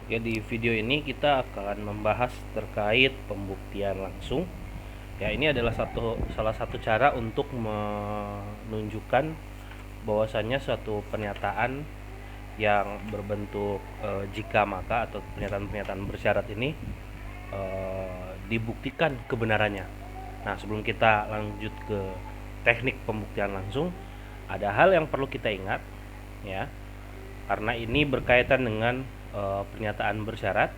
Ya, di video ini kita akan membahas terkait pembuktian langsung. Ya, ini adalah salah satu cara untuk menunjukkan bahwasannya suatu pernyataan yang berbentuk jika maka atau pernyataan-pernyataan bersyarat ini dibuktikan kebenarannya. Nah, sebelum kita lanjut ke teknik pembuktian langsung, ada hal yang perlu kita ingat, ya, karena ini berkaitan dengan pernyataan bersyarat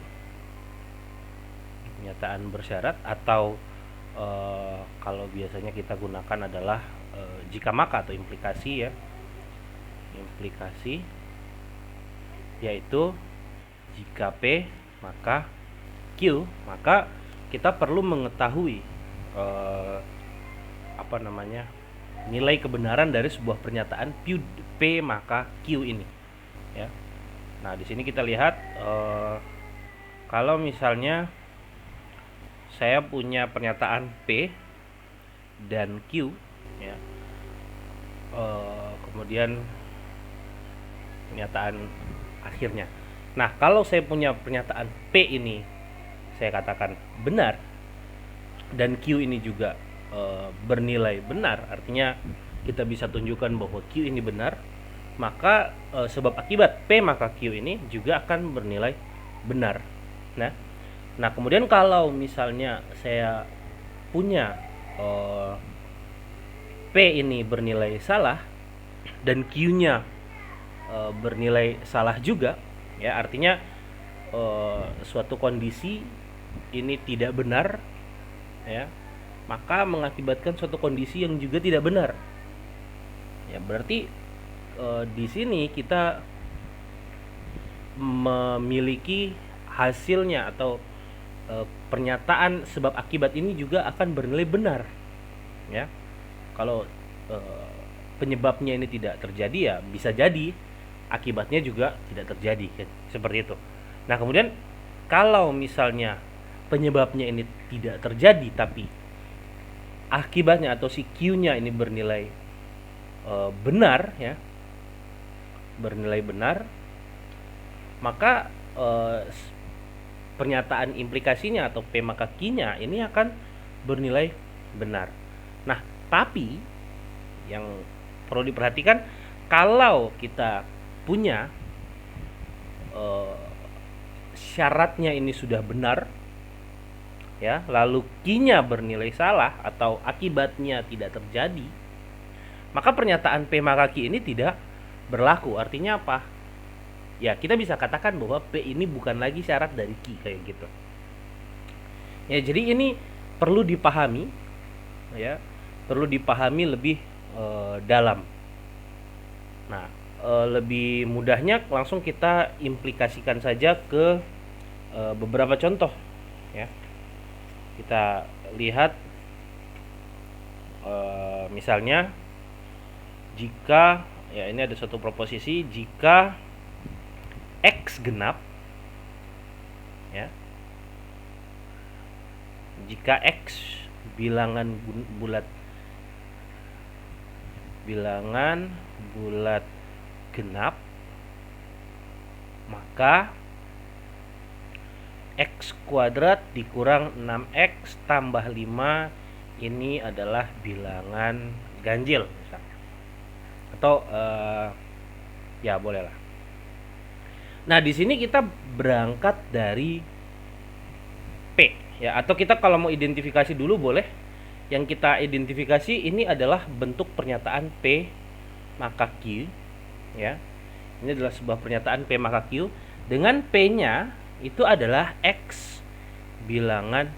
atau kalau biasanya kita gunakan adalah jika maka atau implikasi, ya, implikasi, yaitu jika P maka Q, maka kita perlu mengetahui nilai kebenaran dari sebuah pernyataan P maka Q ini, ya. Nah, di sini kita lihat kalau misalnya saya punya pernyataan P dan Q, ya, kemudian pernyataan akhirnya. Nah, kalau saya punya pernyataan P ini saya katakan benar dan Q ini juga bernilai benar, artinya kita bisa tunjukkan bahwa Q ini benar, maka sebab akibat P maka Q ini juga akan bernilai benar. Nah, kemudian kalau misalnya saya punya P ini bernilai salah dan Q-nya bernilai salah juga, ya, artinya suatu kondisi ini tidak benar, ya, maka mengakibatkan suatu kondisi yang juga tidak benar. Ya, berarti di sini kita memiliki hasilnya atau pernyataan sebab akibat ini juga akan bernilai benar, ya. Kalau penyebabnya ini tidak terjadi, ya bisa jadi akibatnya juga tidak terjadi, kan? Seperti itu. Nah, kemudian kalau misalnya penyebabnya ini tidak terjadi tapi akibatnya atau si Q-nya ini bernilai benar, ya, bernilai benar, maka pernyataan implikasinya atau P maka Q-nya ini akan bernilai benar. Nah, tapi yang perlu diperhatikan, kalau kita punya syaratnya ini sudah benar, ya, lalu Q-nya bernilai salah atau akibatnya tidak terjadi, maka pernyataan P maka Q ini tidak berlaku. Artinya apa? Ya, kita bisa katakan bahwa P ini bukan lagi syarat dari Q, kayak gitu. Ya, jadi ini perlu dipahami, ya, perlu dipahami lebih dalam. Nah, lebih mudahnya langsung kita implikasikan saja ke beberapa contoh, ya. Kita lihat misalnya jika, ya, ini ada suatu proposisi, jika X genap, ya, jika X bilangan bulat genap, maka X kuadrat dikurang 6X tambah 5 ini adalah bilangan ganjil, misalnya. Atau ya, boleh lah. Nah, di sini kita berangkat dari P, ya, atau kita kalau mau identifikasi dulu boleh. Yang kita identifikasi ini adalah bentuk pernyataan P maka Q, ya. Ini adalah sebuah pernyataan P maka Q dengan P-nya itu adalah X bilangan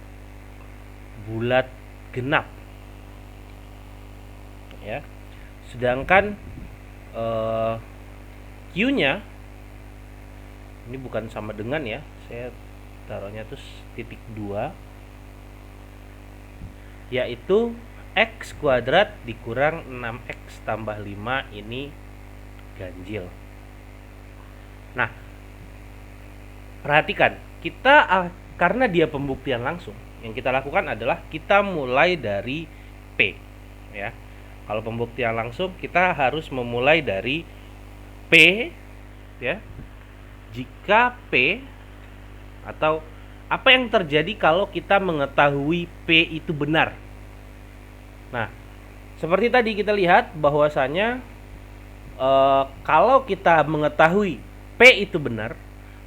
bulat genap, ya. Sedangkan Q-nya ini bukan sama dengan, ya, saya taruhnya tuh titik 2, yaitu X kuadrat dikurang 6X tambah 5 ini ganjil. Nah, perhatikan, kita karena dia pembuktian langsung, yang kita lakukan adalah kita mulai dari P, ya. Kalau pembuktian langsung kita harus memulai dari P, ya. Jika P Atau apa yang terjadi kalau kita mengetahui P itu benar? Nah, seperti tadi kita lihat bahwasanya kalau kita mengetahui P itu benar,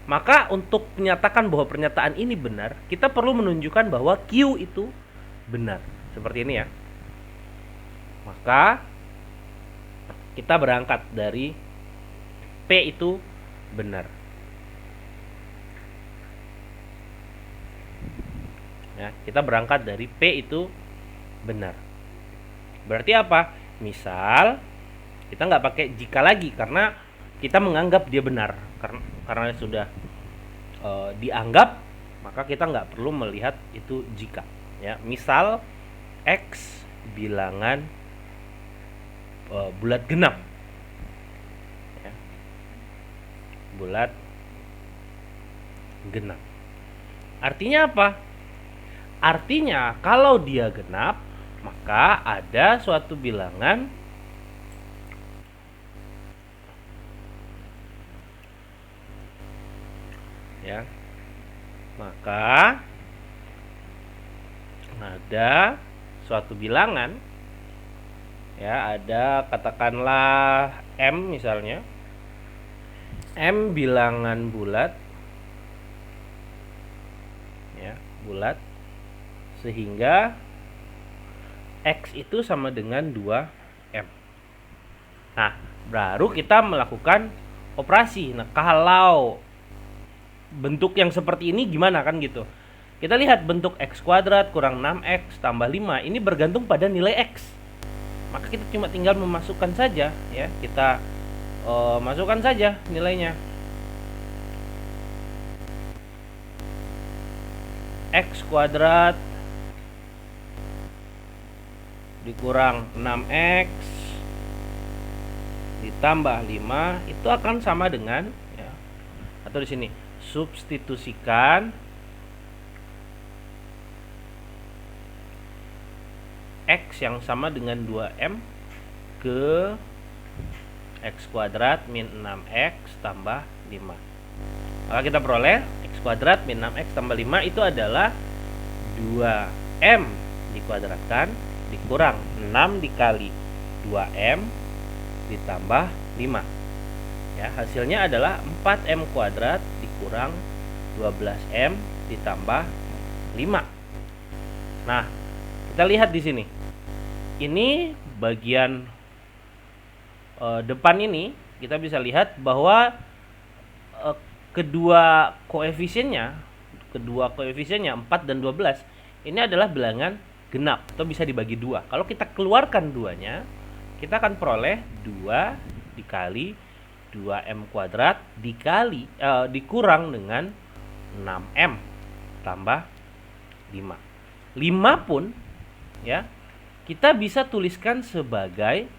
maka untuk menyatakan bahwa pernyataan ini benar, kita perlu menunjukkan bahwa Q itu benar. Seperti ini ya. Maka kita berangkat dari P itu benar. Ya, kita berangkat dari P itu benar. Berarti apa? Misal kita nggak pakai jika lagi karena kita menganggap dia benar. Karena sudah dianggap, maka kita nggak perlu melihat itu jika. Ya, misal X bilangan bulat genap. Ya. Bulat genap. Artinya apa? Artinya kalau dia genap, maka ada suatu bilangan ya. Maka ada suatu bilangan ya, ada katakanlah M misalnya. M bilangan bulat ya, bulat, sehingga X itu sama dengan 2M. Nah, baru kita melakukan operasi. Nah, kalau bentuk yang seperti ini gimana kan gitu. Kita lihat bentuk X kuadrat kurang 6X tambah 5. Ini bergantung pada nilai X. Maka kita cuma tinggal memasukkan saja ya. Kita masukkan saja nilainya. X kuadrat dikurang 6X ditambah 5 itu akan sama dengan ya, atau di sini substitusikan X yang sama dengan 2M ke X kuadrat min 6X tambah 5. Maka kita peroleh X kuadrat min 6X tambah 5 itu adalah 2M dikuadratkan dikurang 6 dikali 2M ditambah 5. Ya, hasilnya adalah 4M kuadrat dikurang 12M ditambah 5. Nah, kita lihat di sini. Ini bagian depan ini kita bisa lihat bahwa kedua koefisiennya 4 dan 12 ini adalah bilangan genap atau bisa dibagi 2. Kalau kita keluarkan duanya, kita akan peroleh 2 dikali 2M kuadrat dikali dikurang dengan 6M tambah 5. 5 pun ya kita bisa tuliskan sebagai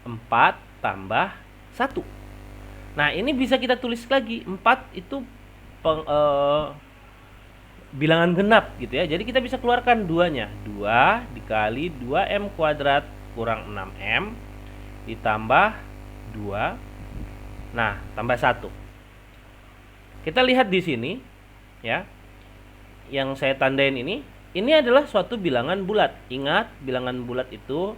4 tambah 1. Nah, ini bisa kita tulis lagi 4 itu bilangan genap gitu ya. Jadi kita bisa keluarkan duanya. 2 dikali 2M kuadrat kurang 6M ditambah 2. Nah, tambah 1. Kita lihat di sini ya. Yang saya tandain ini adalah suatu bilangan bulat. Ingat, bilangan bulat itu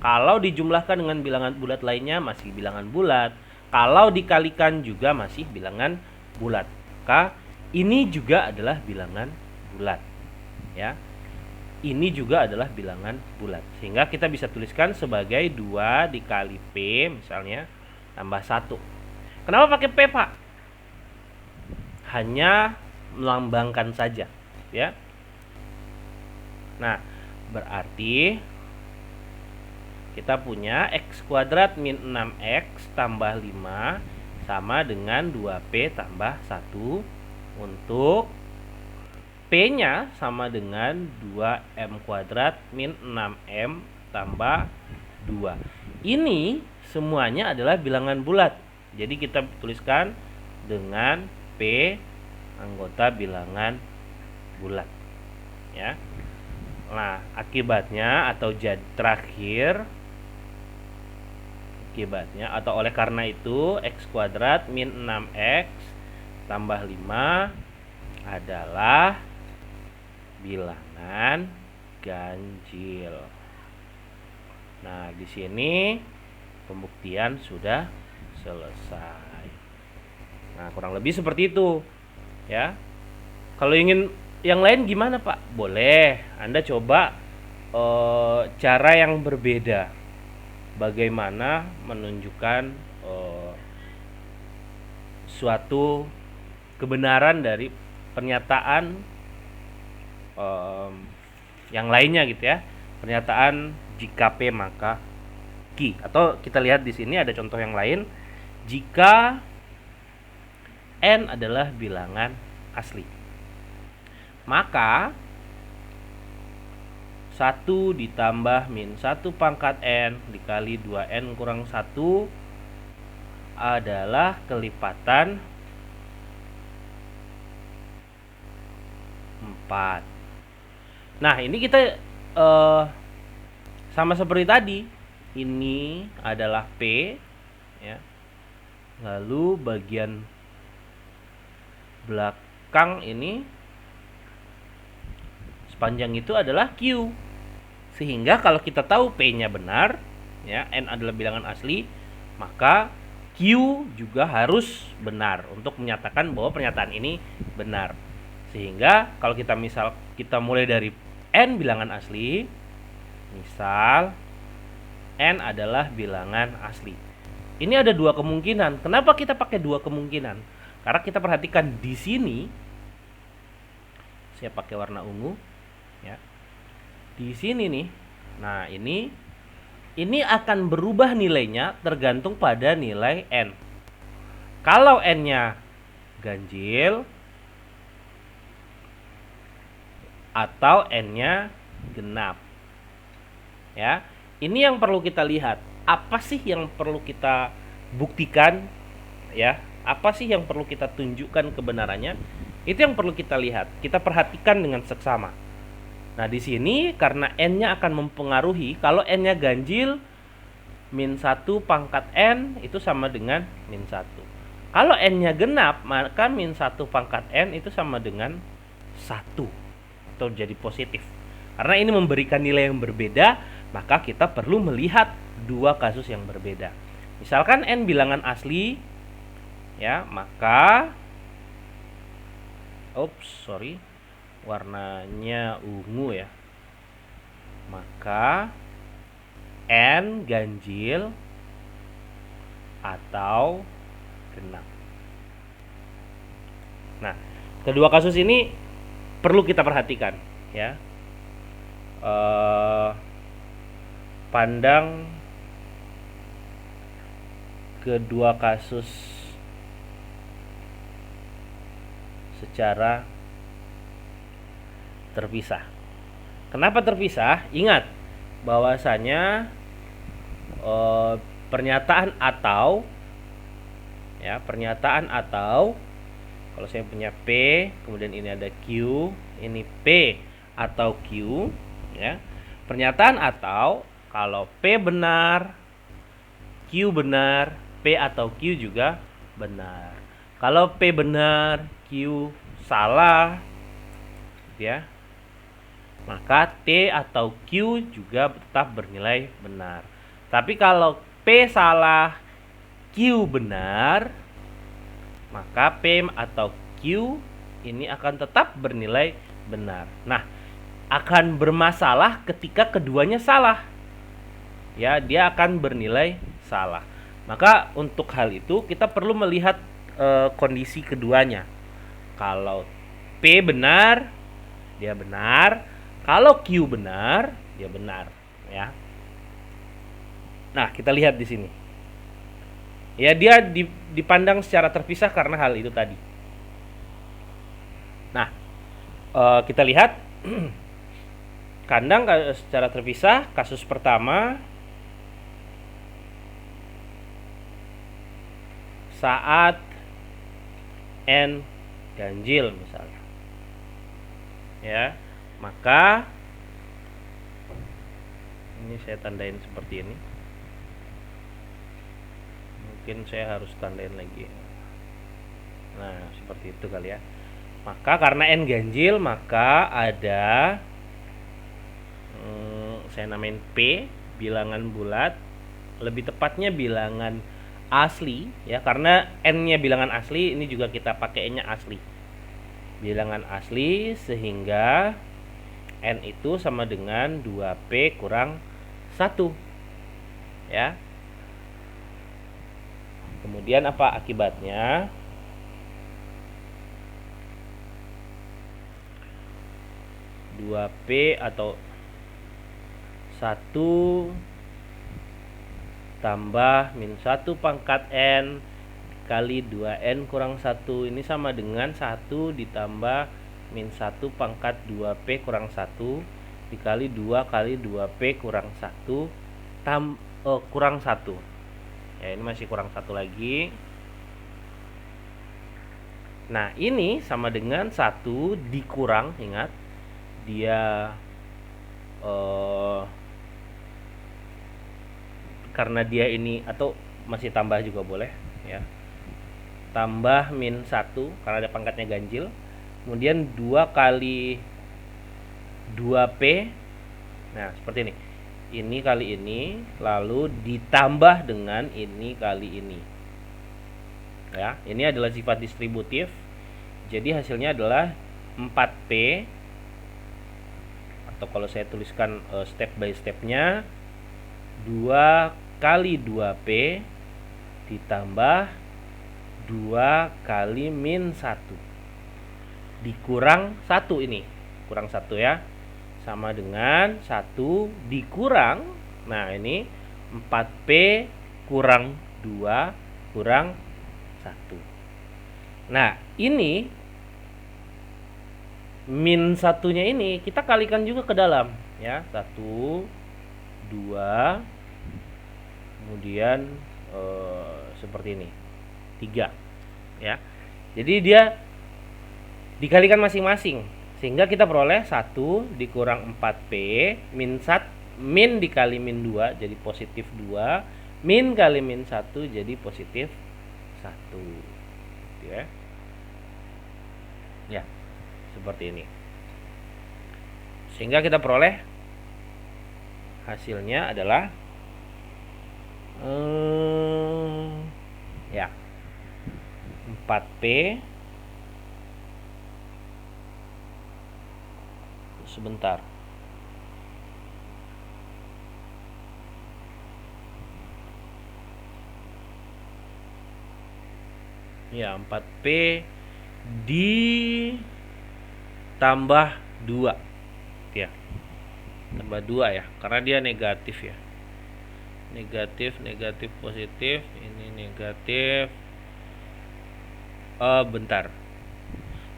kalau dijumlahkan dengan bilangan bulat lainnya masih bilangan bulat. Kalau dikalikan juga masih bilangan bulat. Maka ini juga adalah bilangan bulat. Ya. Ini juga adalah bilangan bulat. Sehingga kita bisa tuliskan sebagai 2 dikali P misalnya tambah 1. Kenapa pakai P, Pak? Hanya melambangkan saja, ya. Nah, berarti kita punya X kuadrat min 6X tambah 5 sama dengan 2P tambah 1 untuk P-nya sama dengan 2M kuadrat min 6M tambah 2. Ini semuanya adalah bilangan bulat. Jadi kita tuliskan dengan P anggota bilangan bulat. Ya. Nah, akibatnya atau terakhir akibatnya atau oleh karena itu X kuadrat min 6X tambah 5 adalah bilangan ganjil. Nah, di sini pembuktian sudah selesai. Nah, kurang lebih seperti itu, ya. Kalau ingin yang lain gimana, Pak? Boleh. Anda coba cara yang berbeda. Bagaimana menunjukkan suatu kebenaran dari pernyataan yang lainnya gitu ya. Pernyataan jika P maka Q. Atau kita lihat di sini ada contoh yang lain. Jika N adalah bilangan asli, maka 1 ditambah min 1 pangkat N dikali 2N kurang 1 adalah kelipatan 4. Nah, ini kita sama seperti tadi. Ini adalah P, ya. Lalu bagian belakang ini sepanjang itu adalah Q. Sehingga kalau kita tahu P-nya benar, ya, N adalah bilangan asli, maka Q juga harus benar untuk menyatakan bahwa pernyataan ini benar. Sehingga kalau kita mulai dari N bilangan asli, misal N adalah bilangan asli. Ini ada dua kemungkinan. Kenapa kita pakai dua kemungkinan? Karena kita perhatikan di sini, saya pakai warna ungu, ya. Di sini nih, nah ini akan berubah nilainya tergantung pada nilai N. Kalau N-nya ganjil atau N-nya genap, ya. Ini yang perlu kita lihat. Apa sih yang perlu kita buktikan, ya? Apa sih yang perlu kita tunjukkan kebenarannya? Itu yang perlu kita lihat. Kita perhatikan dengan seksama. Nah, di sini karena N-nya akan mempengaruhi. Kalau N-nya ganjil, min 1 pangkat N itu sama dengan min 1. Kalau N-nya genap, maka min 1 pangkat N itu sama dengan 1. Atau jadi positif. Karena ini memberikan nilai yang berbeda, maka kita perlu melihat dua kasus yang berbeda. Misalkan N bilangan asli, ya, maka warnanya ungu, ya. Maka N ganjil atau genap. Nah, kedua kasus ini perlu kita perhatikan, ya. Pandang kedua kasus secara terpisah. Kenapa terpisah? Ingat bahwasanya pernyataan atau, ya, pernyataan atau, kalau saya punya P, kemudian ini ada Q, ini P atau Q, ya. Pernyataan atau kalau P benar, Q benar, P atau Q juga benar. Kalau P benar, Q salah, ya, maka T atau Q juga tetap bernilai benar. Tapi kalau P salah, Q benar, maka P atau Q ini akan tetap bernilai benar. Nah, akan bermasalah ketika keduanya salah, ya, dia akan bernilai salah. Maka untuk hal itu kita perlu melihat kondisi keduanya. Kalau P benar, dia benar. Kalau Q benar, dia benar, ya. Nah, kita lihat di sini. Ya, dia dipandang secara terpisah karena hal itu tadi. Nah, kita lihat kandang secara terpisah. Kasus pertama, saat N ganjil misalnya, ya, maka ini saya tandain seperti ini. Mungkin saya harus tandain lagi. Nah, seperti itu kali ya. Maka karena n ganjil, maka ada saya namain P, bilangan bulat, lebih tepatnya bilangan asli ya, karena n-nya bilangan asli, ini juga kita pakai n-nya asli. Bilangan asli sehingga n itu sama dengan 2P kurang 1 ya. Kemudian apa akibatnya? Dua P atau 1 tambah min 1 pangkat N kali 2N kurang 1 ini sama dengan 1 ditambah min 1 pangkat 2P kurang 1 dikali 2 kali 2P kurang 1 kurang 1 ya, ini masih kurang 1 lagi. Nah, ini sama dengan 1 dikurang, ingat dia karena dia ini, atau masih tambah juga boleh ya, tambah min 1 karena ada pangkatnya ganjil, kemudian 2 kali 2P, nah seperti ini kali ini, lalu ditambah dengan ini kali ini ya. Ini adalah sifat distributif, jadi hasilnya adalah 4P, atau kalau saya tuliskan step by stepnya, 2 kali 2P ditambah 2 kali min 1 dikurang 1, ini kurang 1 ya, sama dengan 1 dikurang, nah ini 4P kurang 2 kurang 1. Nah, ini min satunya ini kita kalikan juga ke dalam ya, 1, 2, kemudian seperti ini 3 ya. Jadi dia dikalikan masing-masing sehingga kita peroleh 1 dikurang 4P min dikali min 2 jadi positif 2, min kali min 1 jadi positif 1 ya. Ya, seperti ini. Sehingga kita peroleh hasilnya adalah ya 4P sebentar. Ya, 4P ditambah 2 ya. Tambah 2 ya, karena dia negatif ya. Negatif, negatif, positif, ini negatif. Bentar.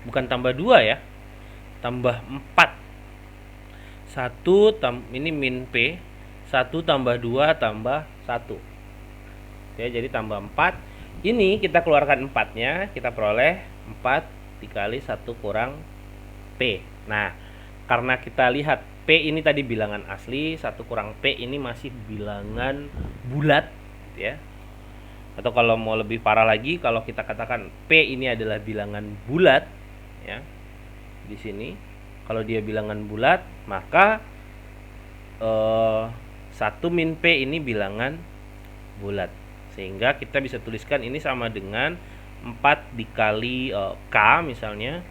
Bukan tambah 2 ya. Tambah 4. 1 ini min P. 1 tambah 2 tambah 1. Ya, jadi tambah 4. Ini kita keluarkan 4-nya, kita peroleh 4 dikali 1 kurang P. Nah, karena kita lihat P ini tadi bilangan asli, 1 kurang P ini masih bilangan bulat ya. Atau kalau mau lebih parah lagi, kalau kita katakan P ini adalah bilangan bulat ya. Di sini kalau dia bilangan bulat, maka 1 min P ini bilangan bulat. Sehingga kita bisa tuliskan ini sama dengan 4 dikali K misalnya,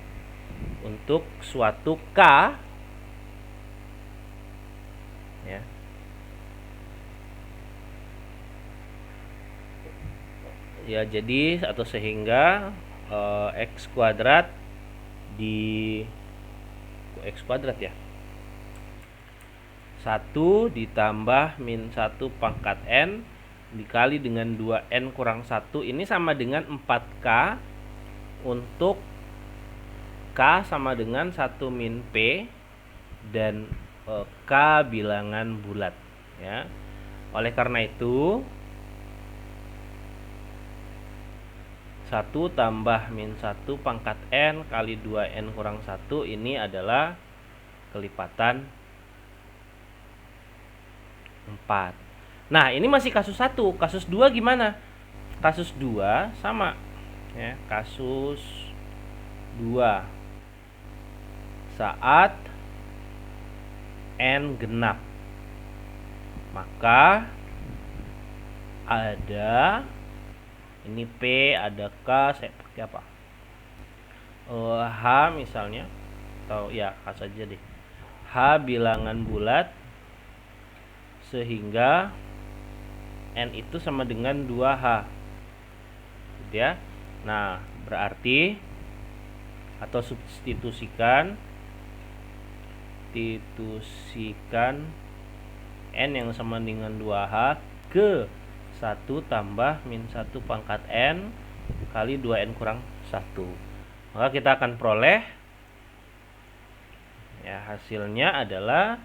untuk suatu K ya. Ya, jadi atau sehingga X kuadrat di X kuadrat ya, 1 ditambah min 1 pangkat N dikali dengan 2N kurang 1 ini sama dengan 4K untuk K sama dengan 1 min P dan K bilangan bulat ya. Oleh karena itu 1 tambah min 1 pangkat N kali 2N kurang 1 ini adalah kelipatan 4. Nah, ini masih kasus 1. Kasus 2 gimana? Kasus 2 sama. Ya, kasus 2. Saat N genap, maka ada ini P, ada K, saya pakai apa? H misalnya, atau ya H saja deh. H bilangan bulat sehingga N itu sama dengan 2H. Gitu ya. Nah, berarti atau substitusikan N yang sama dengan 2H ke 1 tambah min 1 pangkat N kali 2N kurang 1. Maka kita akan peroleh, ya, hasilnya adalah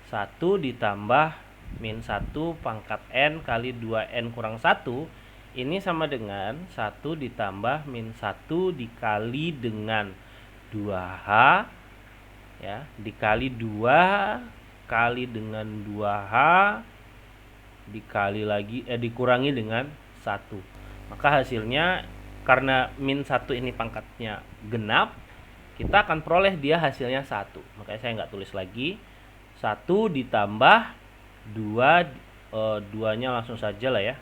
1 ditambah min 1 pangkat N kali 2N kurang 1. Ini sama dengan 1 ditambah min 1 dikali dengan 2H, ya, dikali 2 kali dengan 2H dikali lagi dikurangi dengan 1. Maka hasilnya, karena min 1 ini pangkatnya genap, kita akan peroleh dia hasilnya 1. Makanya saya nggak tulis lagi. 1 ditambah 2, 2-nya langsung saja lah ya.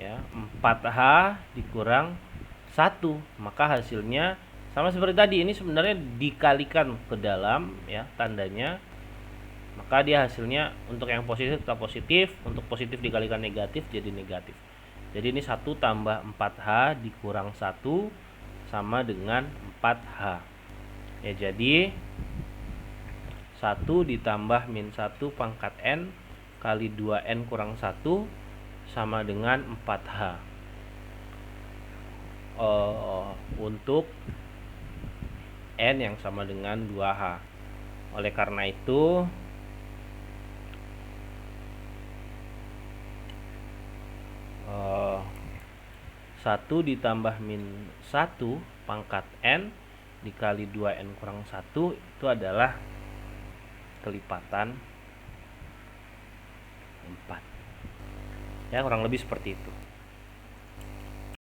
Ya, 4H dikurang 1. Maka hasilnya sama seperti tadi, ini sebenarnya dikalikan ke dalam, ya, tandanya. Maka dia hasilnya untuk yang positif tetap positif, untuk positif dikalikan negatif jadi negatif. Jadi ini 1 tambah 4H dikurang 1 sama dengan 4H. Ya, jadi 1 ditambah min 1 pangkat N kali 2N kurang 1 sama dengan 4H. Untuk N yang sama dengan 2H. Oleh karena itu, satu ditambah min 1 pangkat N dikali 2N kurang 1 itu adalah kelipatan 4. Ya, kurang lebih seperti itu.